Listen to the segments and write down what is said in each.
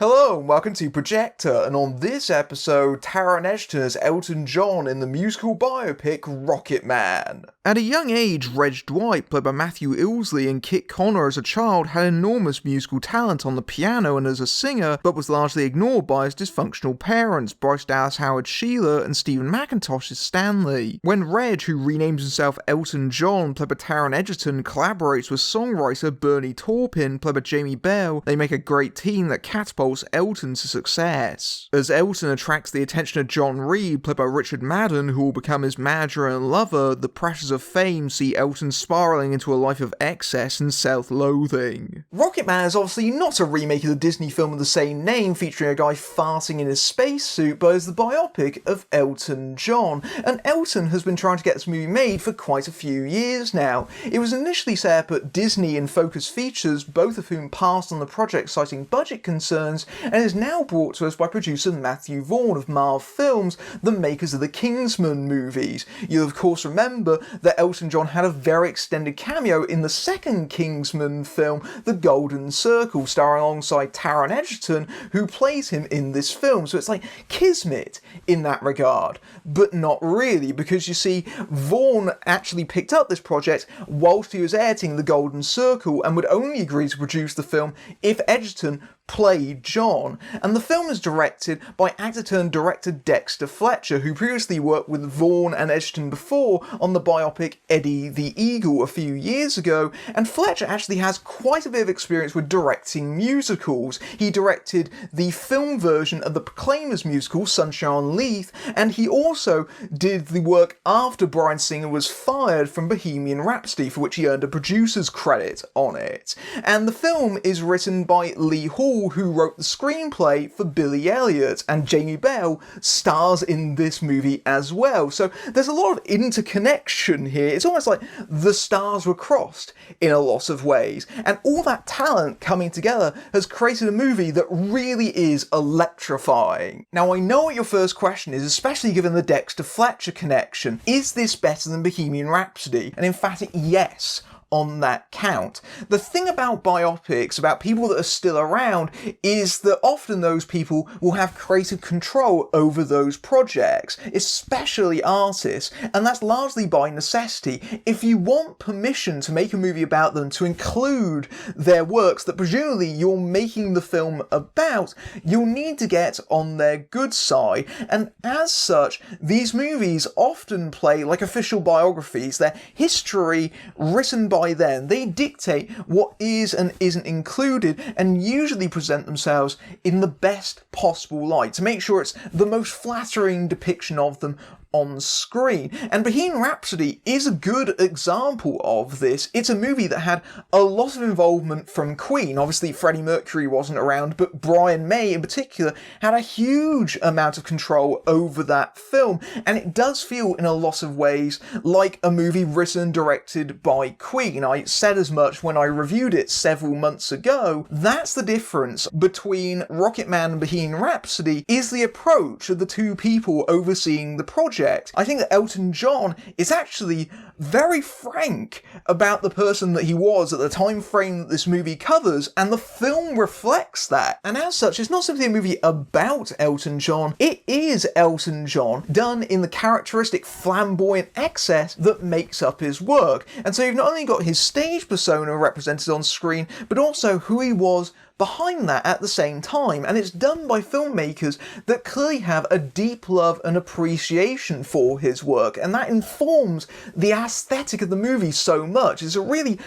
Hello and welcome to Projector, and on this episode, Taron Egerton as Elton John in the musical biopic Rocketman. At a young age, Reg Dwight, played by Matthew Ilsley, and Kit Connor as a child had enormous musical talent on the piano and as a singer, but was largely ignored by his dysfunctional parents, Bryce Dallas Howard Sheila and Stephen McIntosh as Stanley. When Reg, who renames himself Elton John, played by Taron Egerton, collaborates with songwriter Bernie Taupin, played by Jamie Bell, they make a great team that catapults Elton to success. As Elton attracts the attention of John Reed, played by Richard Madden, who will become his manager and lover, the pressures of fame see Elton spiralling into a life of excess and self-loathing. Rocketman is obviously not a remake of the Disney film of the same name featuring a guy farting in his spacesuit, but is the biopic of Elton John, and Elton has been trying to get this movie made for quite a few years now. It was initially set up at Disney and Focus Features, both of whom passed on the project citing budget concerns, and is now brought to us by producer Matthew Vaughn of Marv Films, the makers of the Kingsman movies. You'll of course remember that Elton John had a very extended cameo in the second Kingsman film, The Golden Circle, starring alongside Taron Egerton, who plays him in this film. So it's like kismet in that regard, but not really, because you see, Vaughn actually picked up this project whilst he was editing The Golden Circle and would only agree to produce the film if Egerton played John, and the film is directed by actor-turned-director Dexter Fletcher, who previously worked with Vaughn and Egerton before on the biopic Eddie the Eagle a few years ago, and Fletcher actually has quite a bit of experience with directing musicals. He directed the film version of the Proclaimers musical Sunshine on Leith, and he also did the work after Bryan Singer was fired from Bohemian Rhapsody, for which he earned a producer's credit on it. And the film is written by Lee Hall, who wrote the screenplay for Billy Elliot, and Jamie Bell stars in this movie as well. So there's a lot of interconnection here. It's almost like the stars were crossed in a lot of ways, and all that talent coming together has created a movie that really is electrifying. Now, I know what your first question is, especially given the Dexter Fletcher connection. Is this better than Bohemian Rhapsody? And in fact, yes, on that count. The thing about biopics, about people that are still around, is that often those people will have creative control over those projects, especially artists, and that's largely by necessity. If you want permission to make a movie about them, to include their works that presumably you're making the film about, you'll need to get on their good side, and as such, these movies often play like official biographies. Their history written by then, they dictate what is and isn't included, and usually present themselves in the best possible light to make sure it's the most flattering depiction of them on screen. And Bohemian Rhapsody is a good example of this. It's a movie that had a lot of involvement from Queen. Obviously Freddie Mercury wasn't around, but Brian May in particular had a huge amount of control over that film, and it does feel in a lot of ways like a movie written and directed by Queen. I said as much when I reviewed it several months ago. That's the difference between Rocketman and Bohemian Rhapsody, is the approach of the two people overseeing the project. I think that Elton John is actually very frank about the person that he was at the time frame that this movie covers, and the film reflects that. And as such, it's not simply a movie about Elton John, it is Elton John done in the characteristic flamboyant excess that makes up his work. And so you've not only got his stage persona represented on screen, but also who he was behind that at the same time, and it's done by filmmakers that clearly have a deep love and appreciation for his work, and that informs the aesthetic of the movie so much. It's a really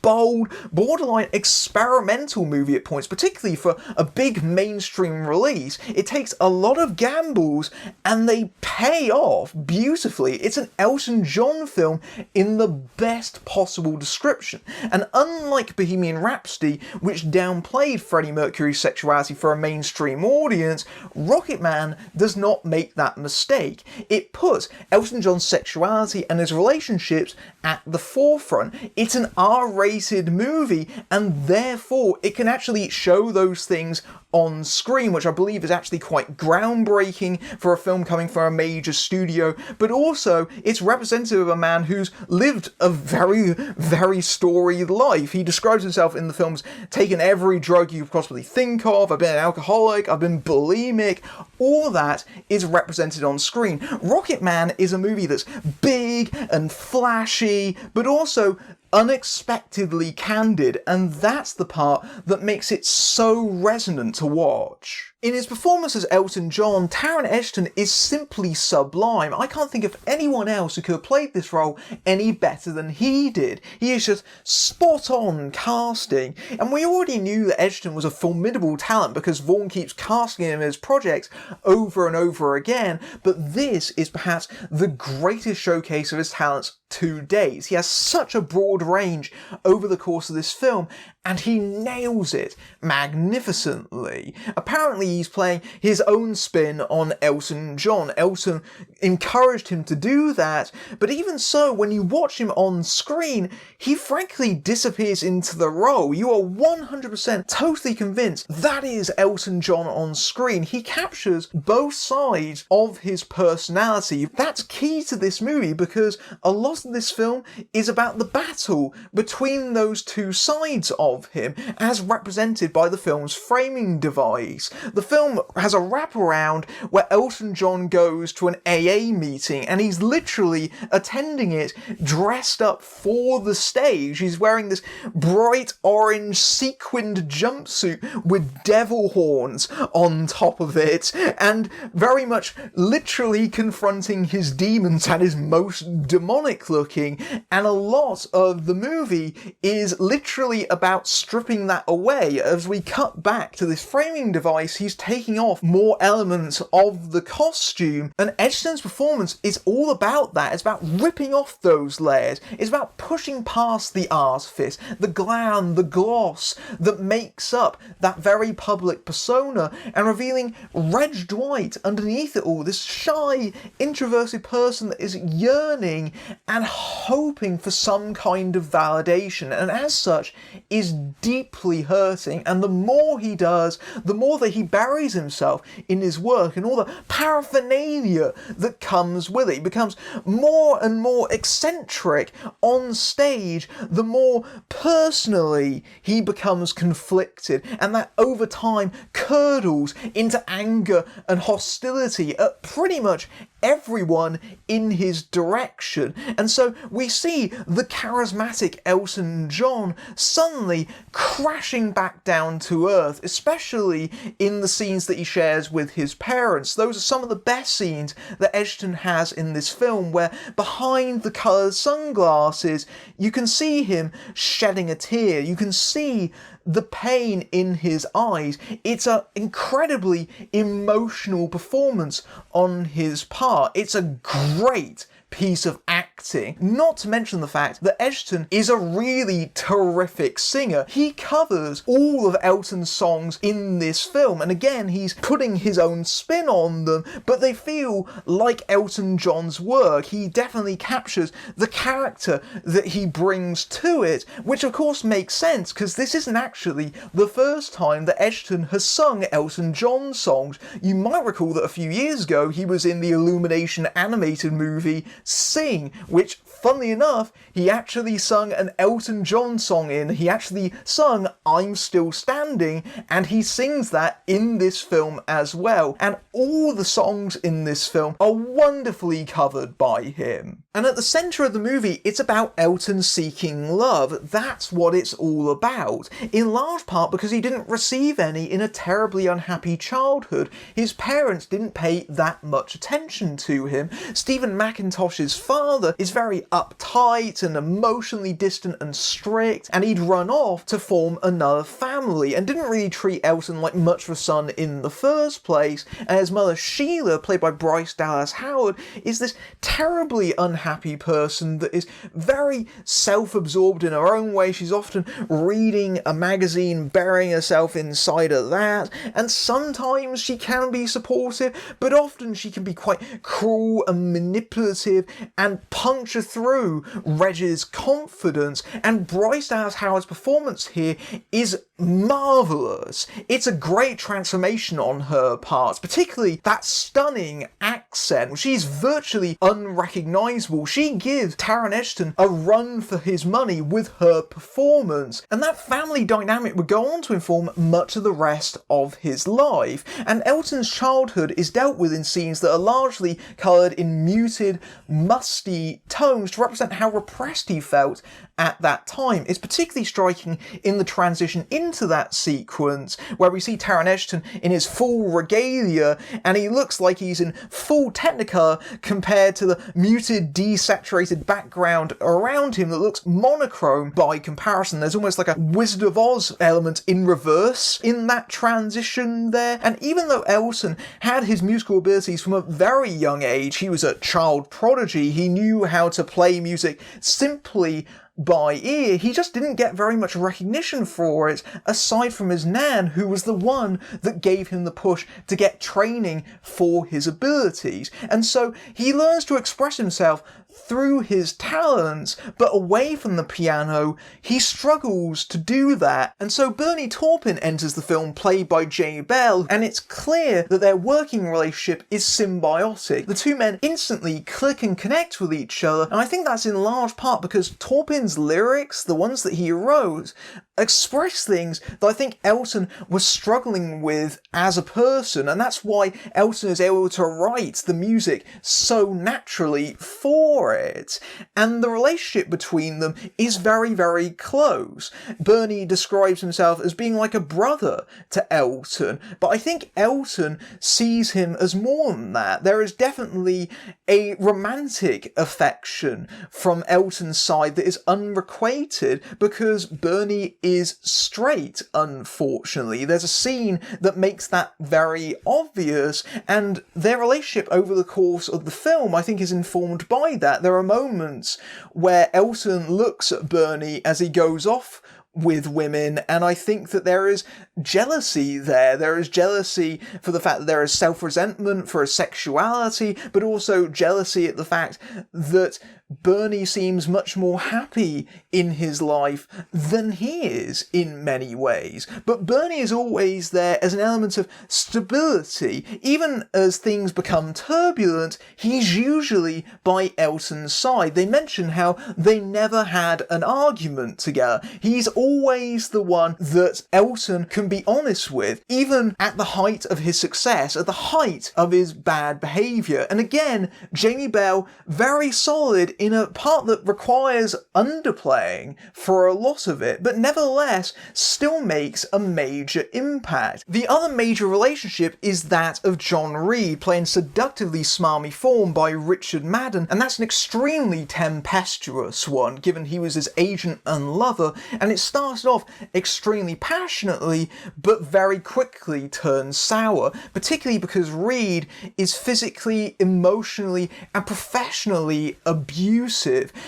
bold, borderline experimental movie at points, particularly for a big mainstream release. It takes a lot of gambles and they pay off beautifully. It's an Elton John film in the best possible description, and unlike Bohemian Rhapsody, which downplayed Freddie Mercury's sexuality for a mainstream audience, Rocketman does not make that mistake. It puts Elton John's sexuality and his relationships at the forefront. It's an R-rated movie, and therefore it can actually show those things on screen, which I believe is actually quite groundbreaking for a film coming from a major studio, but also it's representative of a man who's lived a very, very storied life. He describes himself in the films taking every drug drug you could possibly think of, I've been an alcoholic, I've been bulimic, all that is represented on screen. Rocketman is a movie that's big and flashy, but also unexpectedly candid, and that's the part that makes it so resonant to watch. In his performance as Elton John, Taron Egerton is simply sublime. I can't think of anyone else who could have played this role any better than he did. He is just spot on casting, and we already knew that Egerton was a formidable talent because Vaughan keeps casting him in his projects over and over again, but this is perhaps the greatest showcase of his talents to date. He has such a broad range over the course of this film, and he nails it magnificently. Apparently he's playing his own spin on Elton John. Elton encouraged him to do that, but even so, when you watch him on screen, he frankly disappears into the role. You are 100% totally convinced that is Elton John on screen. He captures both sides of his personality. That's key to this movie because a lot of this film is about the battle between those two sides of him, as represented by the film's framing device. The film has a wraparound where Elton John goes to an AA meeting and he's literally attending it dressed up for the stage. He's wearing this bright orange sequined jumpsuit with devil horns on top of it, and very much literally confronting his demons at his most demonic looking, and a lot of the movie is literally about stripping that away. As we cut back to this framing device, he's taking off more elements of the costume, and Egerton's performance is all about that. It's about ripping off those layers. It's about pushing past the artifice, the glam, the gloss that makes up that very public persona, and revealing Reg Dwight underneath it all, this shy, introverted person that is yearning and hoping for some kind of validation, and as such is deeply hurting. And the more he does, the more that he buries himself in his work and all the paraphernalia that comes with it. He becomes more and more eccentric on stage, the more personally he becomes conflicted, and that over time curdles into anger and hostility at pretty much everyone in his direction. And so we see the charismatic Elton John suddenly crashing back down to earth, especially in the scenes that he shares with his parents. Those are some of the best scenes that Egerton has in this film, where behind the coloured sunglasses you can see him shedding a tear, you can see the pain in his eyes. It's an incredibly emotional performance on his part. It's a great piece of acting, not to mention the fact that Egerton is a really terrific singer. He covers all of Elton's songs in this film, and again he's putting his own spin on them, but they feel like Elton John's work. He definitely captures the character that he brings to it, which of course makes sense because this isn't actually the first time that Egerton has sung Elton John songs. You might recall that a few years ago he was in the Illumination animated movie Sing, which, funnily enough, he actually sung an Elton John song in. He actually sung I'm Still Standing, and he sings that in this film as well. And all the songs in this film are wonderfully covered by him. And at the centre of the movie, it's about Elton seeking love. That's what it's all about. In large part because he didn't receive any in a terribly unhappy childhood. His parents didn't pay that much attention to him. Stephen McIntosh's father is very uptight and emotionally distant and strict, and he'd run off to form another family and didn't really treat Elton like much of a son in the first place. And his mother Sheila, played by Bryce Dallas Howard, is this terribly unhappy person that is very self-absorbed in her own way. She's often reading a magazine, burying herself inside of that, and sometimes she can be supportive, but often she can be quite cruel and manipulative and puncture through Reg's confidence. And Bryce Dallas Howard's performance here is marvellous. It's a great transformation on her part, particularly that stunning accent. She's virtually unrecognisable. She gives Taron Egerton a run for his money with her performance, and that family dynamic would go on to inform much of the rest of his life. And Elton's childhood is dealt with in scenes that are largely coloured in muted, musty tones to represent how repressed he felt at that time. It's particularly striking in the transition into that sequence where we see Taron Egerton in his full regalia, and he looks like he's in full Technicolor compared to the muted, desaturated background around him that looks monochrome by comparison. There's almost like a Wizard of Oz element in reverse in that transition there. And even though Elton had his musical abilities from a very young age, he was a child prodigy, he knew how to play music simply by ear, he just didn't get very much recognition for it, aside from his nan, who was the one that gave him the push to get training for his abilities. And so he learns to express himself through his talents, but away from the piano, he struggles to do that. And so Bernie Taupin enters the film, played by Jamie Bell, and it's clear that their working relationship is symbiotic. The two men instantly click and connect with each other, and I think that's in large part because Taupin's lyrics, the ones that he wrote, express things that I think Elton was struggling with as a person, and that's why Elton is able to write the music so naturally for it. And the relationship between them is very, very close. Bernie describes himself as being like a brother to Elton, but I think Elton sees him as more than that. There is definitely a romantic affection from Elton's side that is unrequited because Bernie is straight, unfortunately. There's a scene that makes that very obvious, and their relationship over the course of the film, I think, is informed by that. There are moments where Elton looks at Bernie as he goes off with women, and I think that there is jealousy there. There is jealousy for the fact that there is self-resentment for his sexuality, but also jealousy at the fact that Bernie seems much more happy in his life than he is in many ways. But Bernie is always there as an element of stability. Even as things become turbulent, he's usually by Elton's side. They mention how they never had an argument together. He's always the one that Elton can be honest with, even at the height of his success, at the height of his bad behaviour. And again, Jamie Bell, very solid in a part that requires underplaying for a lot of it, but nevertheless still makes a major impact. The other major relationship is that of John Reed, playing seductively smarmy form by Richard Madden, and that's an extremely tempestuous one, given he was his agent and lover, and it started off extremely passionately, but very quickly turns sour, particularly because Reed is physically, emotionally, and professionally abusive.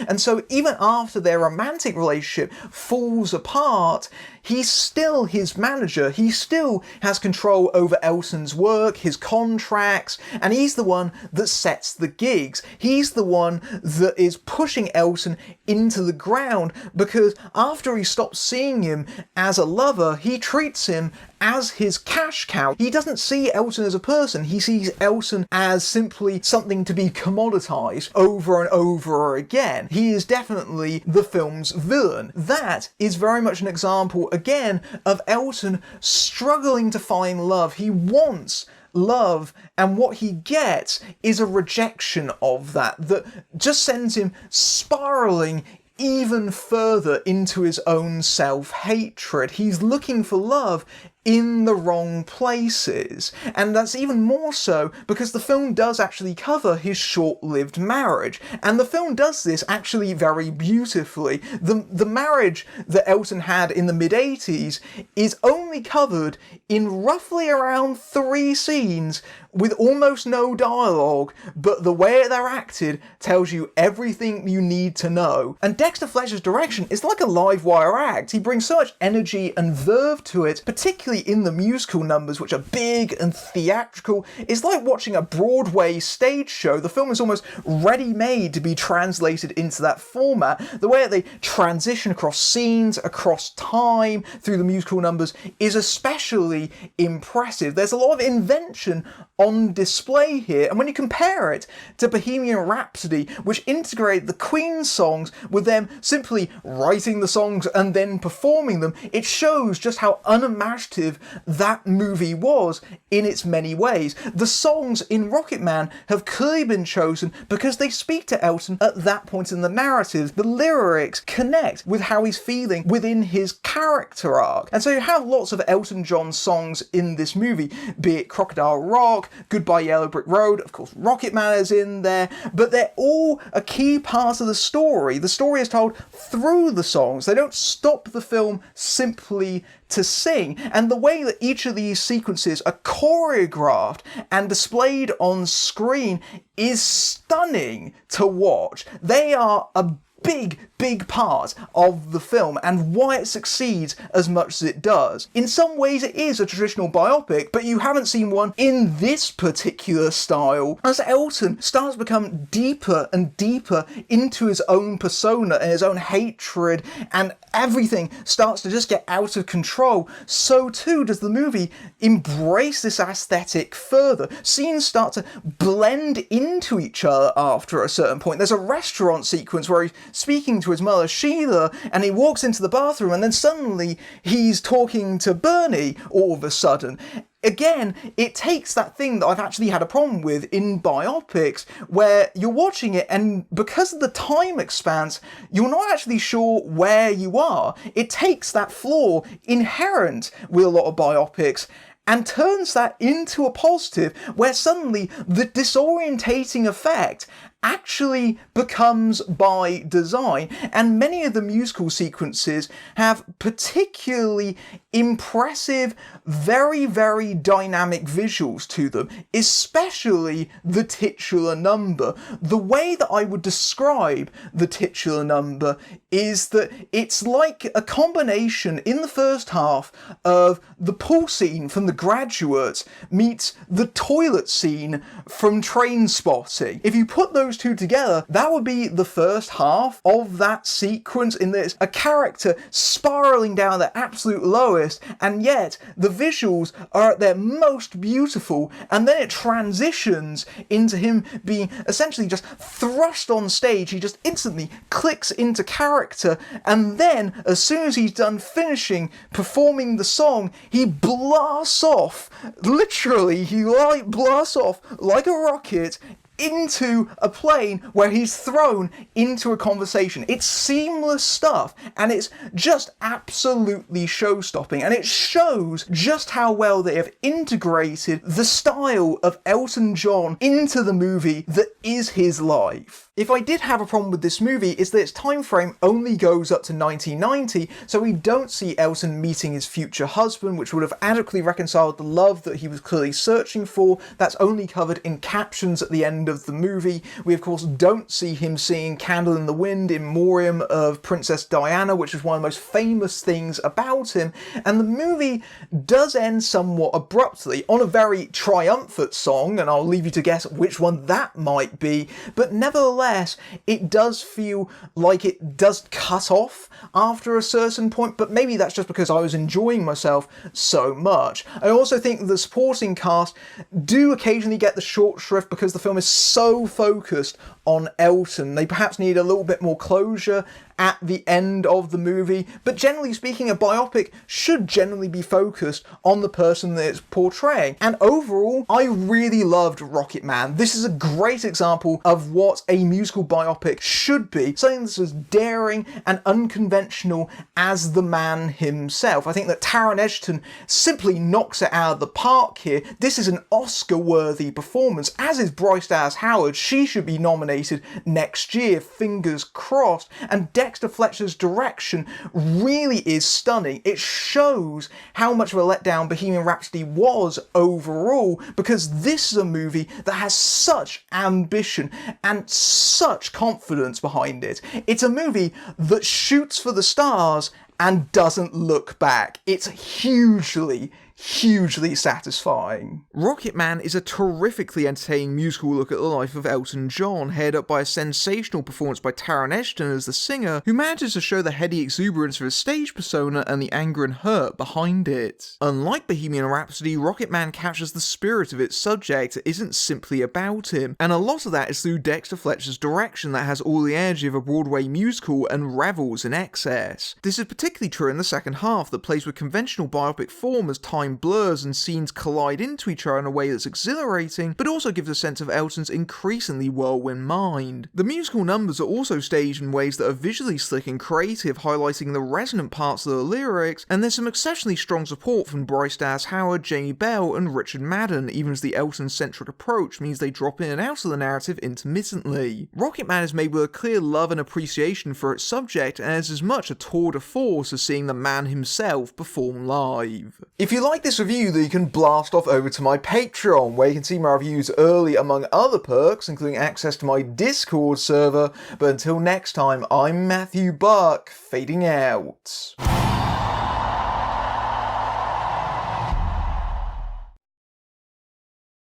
And so even after their romantic relationship falls apart, he's still his manager, he still has control over Elton's work, his contracts, and he's the one that sets the gigs. He's the one that is pushing Elton into the ground, because after he stops seeing him as a lover, he treats him as his cash cow. He doesn't see Elton as a person, he sees Elton as simply something to be commoditised over and over again. He is definitely the film's villain. That is very much an example, again, of Elton struggling to find love. He wants love, and what he gets is a rejection of that just sends him spiralling even further into his own self-hatred. He's looking for love in the wrong places, and that's even more so because the film does actually cover his short-lived marriage, and the film does this actually very beautifully. The marriage that Elton had in the mid-80s is only covered in roughly around 3 scenes with almost no dialogue, but the way they're acted tells you everything you need to know. And Dexter Fletcher's direction is like a live wire act. He brings so much energy and verve to it, particularly particularly in the musical numbers, which are big and theatrical. It's like watching a Broadway stage show. The film is almost ready-made to be translated into that format. The way that they transition across scenes, across time, through the musical numbers is especially impressive. There's a lot of invention on display here, and when you compare it to Bohemian Rhapsody, which integrated the Queen songs with them simply writing the songs and then performing them, it shows just how unimaginative that movie was in its many ways. The songs in Rocketman have clearly been chosen because they speak to Elton at that point in the narrative. The lyrics connect with how he's feeling within his character arc. And so you have lots of Elton John songs in this movie, be it Crocodile Rock, Goodbye Yellow Brick Road, of course Rocketman is in there, but they're all a key part of the story. The story is told through the songs. They don't stop the film simply to sing, and the way that each of these sequences are choreographed and displayed on screen is stunning to watch. They are a big part of the film and why it succeeds as much as it does. In some ways it is a traditional biopic, but you haven't seen one in this particular style, as Elton starts to become deeper and deeper into his own persona and his own hatred, and everything starts to just get out of control. So too does the movie embrace this aesthetic further. Scenes start to blend into each other after a certain point. There's a restaurant sequence where he's speaking to his mother Sheila, and he walks into the bathroom, and then suddenly he's talking to Bernie all of a sudden. Again, it takes that thing that I've actually had a problem with in biopics, where you're watching it and because of the time expanse, you're not actually sure where you are. It takes that flaw inherent with a lot of biopics and turns that into a positive, where suddenly the disorientating effect actually becomes by design, and many of the musical sequences have particularly impressive, very dynamic visuals to them, especially the titular number. The way that I would describe the titular number is that it's like a combination in the first half of the pool scene from The Graduate meets the toilet scene from Trainspotting. If you put those two together, that would be the first half of that sequence, in this a character spiraling down their absolute lowest, and yet the visuals are at their most beautiful, and then it transitions into him being essentially just thrust on stage. He just instantly clicks into character, and then as soon as he's done finishing performing the song, he blasts off, literally he blasts off like a rocket into a plane where he's thrown into a conversation. It's seamless stuff, and it's just absolutely show-stopping, and it shows just how well they have integrated the style of Elton John into the movie that is his life. If I did have a problem with this movie, it's that its time frame only goes up to 1990, so we don't see Elton meeting his future husband, which would have adequately reconciled the love that he was clearly searching for. That's only covered in captions at the end of the movie. We of course don't see him singing Candle in the Wind in memoriam of Princess Diana, which is one of the most famous things about him, and the movie does end somewhat abruptly on a very triumphant song, and I'll leave you to guess which one that might be, but nevertheless it does feel like it does cut off after a certain point, but maybe that's just because I was enjoying myself so much. I also think the supporting cast do occasionally get the short shrift because the film is so focused on Elton. They perhaps need a little bit more closure at the end of the movie, but generally speaking, a biopic should generally be focused on the person that it's portraying. And overall, I really loved Rocketman. This is a great example of what a musical biopic should be, something that's as daring and unconventional as the man himself. I think that Taron Egerton simply knocks it out of the park here. This is an Oscar-worthy performance, as is Bryce Dallas Howard. She should be nominated next year, fingers crossed, and Dexter Fletcher's direction really is stunning. It shows how much of a letdown Bohemian Rhapsody was overall, because this is a movie that has such ambition and such confidence behind it. It's a movie that shoots for the stars and doesn't look back. It's hugely hugely satisfying. Rocketman is a terrifically entertaining musical look at the life of Elton John, headed up by a sensational performance by Taron Egerton as the singer, who manages to show the heady exuberance of his stage persona and the anger and hurt behind it. Unlike Bohemian Rhapsody, Rocketman captures the spirit of its subject. It isn't simply about him, and a lot of that is through Dexter Fletcher's direction that has all the energy of a Broadway musical and revels in excess. This is particularly true in the second half, that plays with conventional biopic form as time blurs and scenes collide into each other in a way that's exhilarating, but also gives a sense of Elton's increasingly whirlwind mind. The musical numbers are also staged in ways that are visually slick and creative, highlighting the resonant parts of the lyrics, and there's some exceptionally strong support from Bryce Dallas Howard, Jamie Bell, and Richard Madden, even as the Elton-centric approach means they drop in and out of the narrative intermittently. Rocketman is made with a clear love and appreciation for its subject, and is as much a tour de force as seeing the man himself perform live. If you like this review, then you can blast off over to my Patreon, where you can see my reviews early among other perks, including access to my Discord server. But until next time, I'm Matthew Buck, fading out.